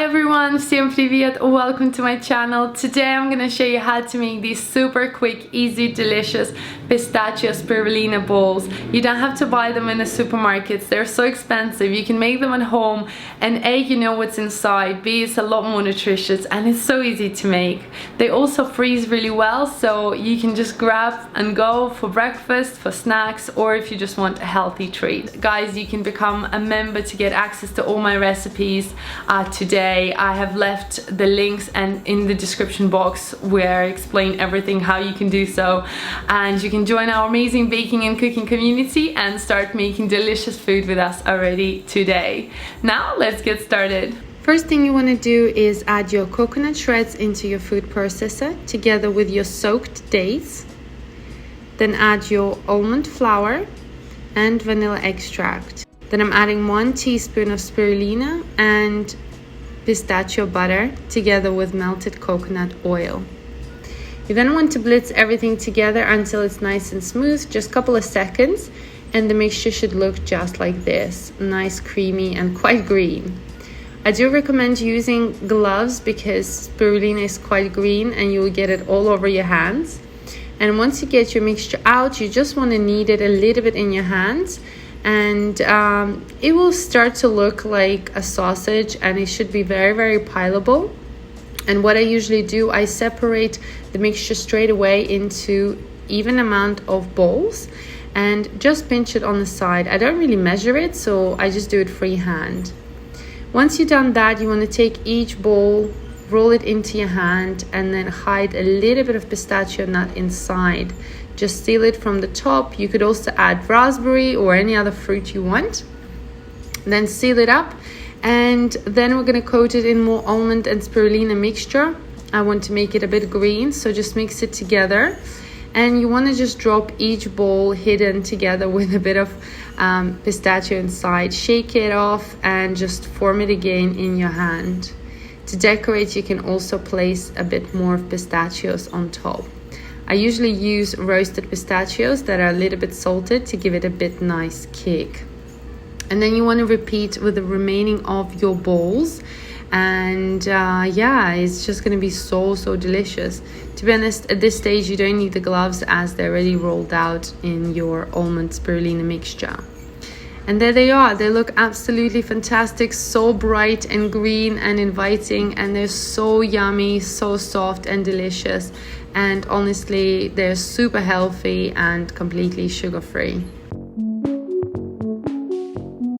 everyone, всем привет, welcome to my channel. Today I'm gonna show you how to make these super quick, easy, delicious Pistachio Spirulina Balls. You don't have to buy them in the supermarkets, they're so expensive. You can make them at home, and A, you know what's inside, B, it's a lot more nutritious, and it's so easy to make. They also freeze really well, so you can just grab and go for breakfast, for snacks, or if you just want a healthy treat. Guys, you can become a member to get access to all my recipes. Today I have left the links and in the description box where I explain everything how you can do so, and you can join our amazing baking and cooking community and start making delicious food with us already today. Now let's get started. First thing you want to do is add your coconut shreds into your food processor together with your soaked dates. Then add your almond flour and vanilla extract. Then I'm adding 1 teaspoon of spirulina and pistachio butter together with melted coconut oil. You then want to blitz everything together until it's nice and smooth, just a couple of seconds, and the mixture should look just like this, nice, creamy, and quite green. I do recommend using gloves because spirulina is quite green and you will get it all over your hands. And once you get your mixture out, you just want to knead it a little bit in your hands, and it will start to look like a sausage, and it should be very, very pileable. And what I usually do, I separate the mixture straight away into even amount of balls and just pinch it on the side. I don't really measure it, so I just do it freehand. Once you've done that, you want to take each ball, roll it into your hand, and then hide a little bit of pistachio nut inside. Just seal it from the top. You could also add raspberry or any other fruit you want. Then seal it up, and then we're going to coat it in more almond and spirulina mixture. I want to make it a bit green, so just mix it together. And you want to just drop each ball hidden together with a bit of pistachio inside. Shake it off and just form it again in your hand. To decorate, you can also place a bit more of pistachios on top. I usually use roasted pistachios that are a little bit salted to give it a bit nice kick. And then you want to repeat with the remaining of your balls. And yeah, it's just going to be so delicious. To be honest, at this stage you don't need the gloves as they're already rolled out in your almond spirulina mixture. And there they are. They look absolutely fantastic, so bright and green and inviting, and they're so yummy, so soft and delicious. And honestly, they're super healthy and completely sugar-free.